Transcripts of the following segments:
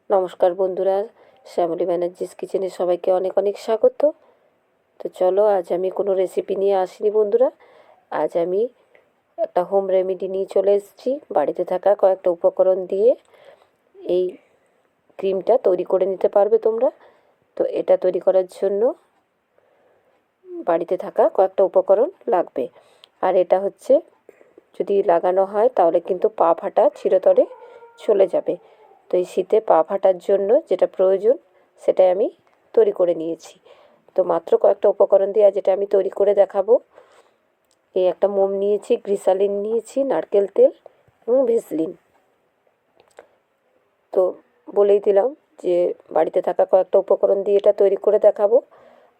নমস্কার বন্ধুরা, শ্যামলী ব্যানার্জিস কিচেনে সবাইকে অনেক অনেক স্বাগত। তো চলো, আজ আমি কোনো রেসিপি নিয়ে আসিনি বন্ধুরা। আজ আমি একটা হোম রেমেডি নিয়ে চলে এসেছি। বাড়িতে থাকা কয়েকটা উপকরণ দিয়ে এই ক্রিমটা তৈরি করে নিতে পারবে তোমরা। তো এটা তৈরি করার জন্য বাড়িতে থাকা কয়েকটা উপকরণ লাগবে। আর এটা হচ্ছে, যদি লাগানো হয় তাহলে কিন্তু পা ফাটা চিরতরে চলে যাবে। তো এই শীতে পা ফাটার জন্য যেটা প্রয়োজন সেটাই আমি তৈরি করে নিয়েছি। তো মাত্র কয়েকটা উপকরণ দিয়ে যেটা আমি তৈরি করে দেখাবো। এই একটা মোম নিয়েছি, গ্লিসারিন নিয়েছি, নারকেল তেল এবং ভেসলিন। তো বলেই দিলাম যে বাড়িতে থাকা কয়েকটা উপকরণ দিয়ে এটা তৈরি করে দেখাবো।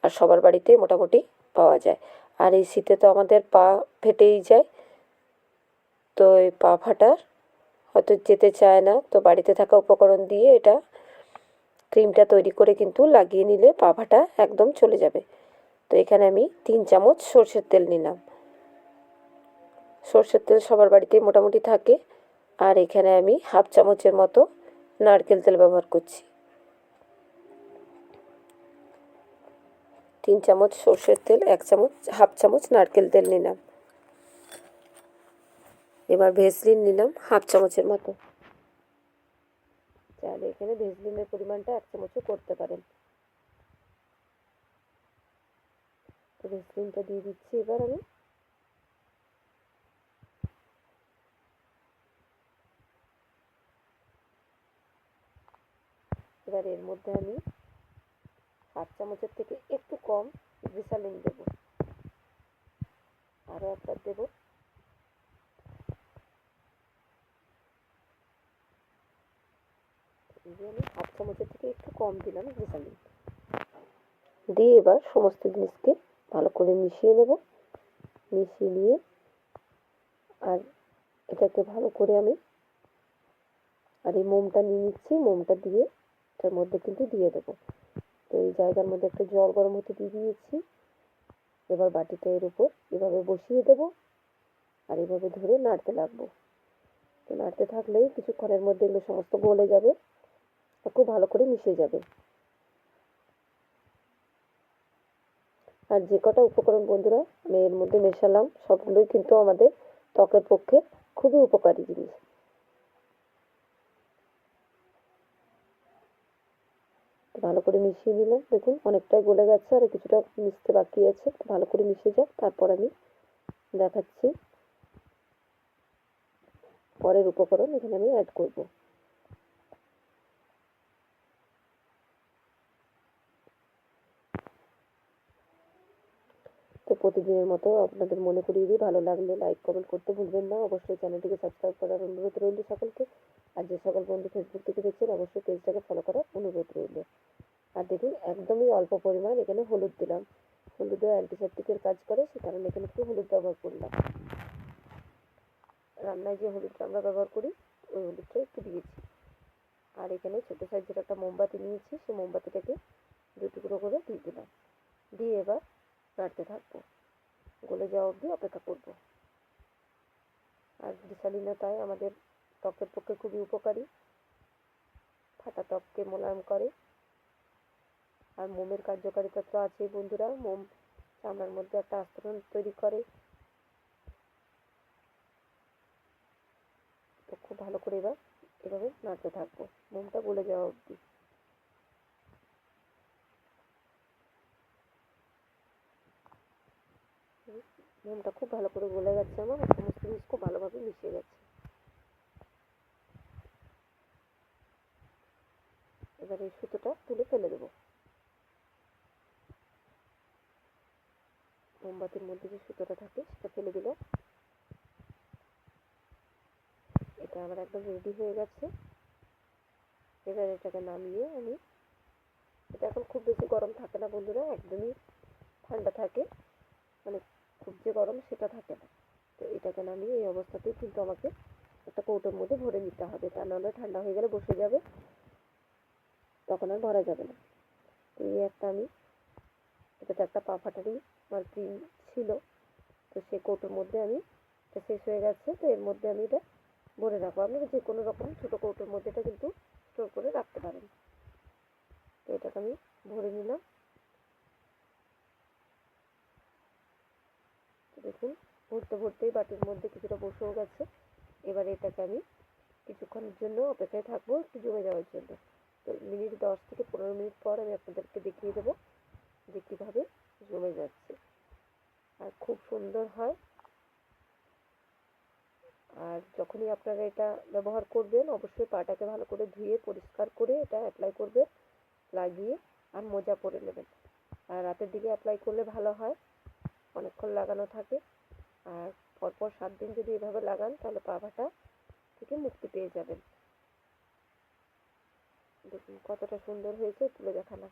আর সবার বাড়িতে মোটামুটি পাওয়া যায়। আর এই শীতে তো আমাদের পা ফেটেই যায়। তো এই পা ফাটার হয়তো যেতে চায় না, তো বাড়িতে থাকা উপকরণ দিয়ে এটা ক্রিমটা তৈরি করে কিন্তু লাগিয়ে নিলে পা ফাটা একদম চলে যাবে। তো এখানে আমি 3 চামচ সরষের তেল নিলাম। সরষের তেল সবার বাড়িতেই মোটামুটি থাকে। আর এখানে আমি হাফ চামচের মতো নারকেল তেল ব্যবহার করছি। 3 চামচ সরষের তেল, হাফ চামচ নারকেল তেল নিলাম। এবার ভেসলিন নিলাম হাফ চামচের মতো। চাইলে এখানে ভেসলিনের পরিমাণটা 1 চামচও করতে পারেন। তো ভেসলিনটা দিয়ে দিচ্ছি এবার আমি। এবার এর মধ্যে আমি হাফ চামচের থেকে একটু কম গ্লিসারিন দেবো। আরও একবার দেবো। আমি হাফ চামচের থেকে একটু কম দিলাম গ্লিসারিন দিয়ে এবার সমস্ত জিনিসকে ভালো করে মিশিয়ে নেব। মিশিয়ে নিয়ে আর এটাকে ভালো করে আমি এই মোমটা নিয়ে নিচ্ছি। মোমটা দিয়ে এটার মধ্যে কিন্তু দিয়ে দেবো। তো এই জায়গার মধ্যে একটু জল গরম হতে দিয়ে দিয়েছি। এবার বাটিটা এর উপর এভাবে বসিয়ে দেবো আর এভাবে ধরে নাড়তে লাগবো। তো নাড়তে থাকলেই কিছুক্ষণের মধ্যে এগুলো সমস্ত গলে যাবে আর খুব ভালো করে মিশে যাবে। আর যে কটা উপকরণ বন্ধুরা আমি এর মধ্যে মেশালাম সবগুলোই কিন্তু আমাদের ত্বকের পক্ষে খুবই উপকারী জিনিস। ভালো করে মিশিয়ে নিলাম। দেখুন অনেকটাই গলে গেছে, আর কিছুটা মিশতে বাকি আছে। ভালো করে মিশে যাক, তারপর আমি দেখাচ্ছি পরের উপকরণ এখানে আমি অ্যাড করব। তো প্রতিদিনের মতো আপনাদের মনে করিয়ে দিই, ভালো লাগলে লাইক কমেন্ট করতে ভুলবেন না। অবশ্যই চ্যানেলটিকে সাবস্ক্রাইব করার অনুরোধ রইল সকলকে। আর যে সকল বন্ধু ফেসবুক থেকে দেখছেন অবশ্যই পেজটাকে ফলো করার অনুরোধ রইল। আর দেখুন একদমই অল্প পরিমাণ এখানে হলুদ দিলাম। হলুদও অ্যান্টিসেপ্টিকের কাজ করে, সে কারণে এখানে একটু হলুদ ব্যবহার করলাম। রান্নায় যে হলুদটা আমরা ব্যবহার করি ওই হলুদটা একটু দিয়েছি। আর এখানে ছোটো সাইজের একটা মোমবাতি নিয়েছি, সেই মোমবাতিটাকে 2 টুকরো করে দিয়ে দিলাম। দিয়ে এবার নাড়তে থাকবো, গলে যাওয়া অবধি অপেক্ষা করব। আর গ্লিসারিনও তাই আমাদের ত্বকের পক্ষে খুবই উপকারী, ফাটা ত্বককে মোলায়েম করে। আর মোমের কার্যকারিতা তো আছেই বন্ধুরা। মোম চামড়ার মধ্যে একটা আস্তরণ তৈরি করে। তো খুব ভালো করে এবার এভাবে নাড়তে থাকবো মোমটা গলে যাওয়া অবধি। মোমটা খুব ভালো করে গলে গেছে আমার, সমস্ত জিনিস খুব ভালোভাবে মিশে গেছে। এবার এই সুতোটা তুলে ফেলে দেবো। মোমবাতির মধ্যে যে সুতোটা থাকে সেটা ফেলে দিলাম। এটা আমার একদম রেডি হয়ে গেছে। এবার এটাকে নামিয়ে আমি, এটা এখন খুব বেশি গরম থাকে না বন্ধুরা, একদমই ঠান্ডা থাকে, মানে খুব যে গরম সেটা থাকে না। তো এটাকে নামিয়ে এই অবস্থাতেই কিন্তু আমাকে একটা কৌটোর মধ্যে ভরে নিতে হবে, তা নাহলে ঠান্ডা হয়ে গেলে বসে যাবে, তখন আর ভরা যাবে না। তো এই একটা আমি, এটাতে একটা পা ফাটারই আমার ক্রিম ছিল, তো সেই কৌটোর মধ্যে আমি, এটা শেষ হয়ে গেছে, তো এর মধ্যে আমি এটা ভরে রাখবো। আপনারা যে কোনো রকম ছোটো কৌটোর মধ্যে এটা কিন্তু স্টোর করে রাখতে পারেন। ভরতেই বাটির মধ্যে কিছুটা বসেও গেছে। এবার এটাকে আমি কিছুক্ষণের জন্য অপেক্ষায় থাকবো একটু জমে যাওয়ার জন্য। তো 10 থেকে 15 মিনিট পর আমি আপনাদেরকে দেখিয়ে দেবো যে কীভাবে জমে যাচ্ছে। আর খুব সুন্দর হয়। আর যখনই আপনারা এটা ব্যবহার করবেন অবশ্যই পাটাকে ভালো করে ধুয়ে পরিষ্কার করে এটা অ্যাপ্লাই করবেন, লাগিয়ে আর মোজা পরে নেবেন। আর রাতের দিকে অ্যাপ্লাই করলে ভালো হয়, অনেকক্ষণ লাগানো থাকে। আর পরপর 7 দিন যদি এভাবে লাগান তাহলে পা ব্যথা থেকে মুক্তি পেয়ে যাবেন। দেখুন কতটা সুন্দর হয়েছে, তুলে দেখালাম।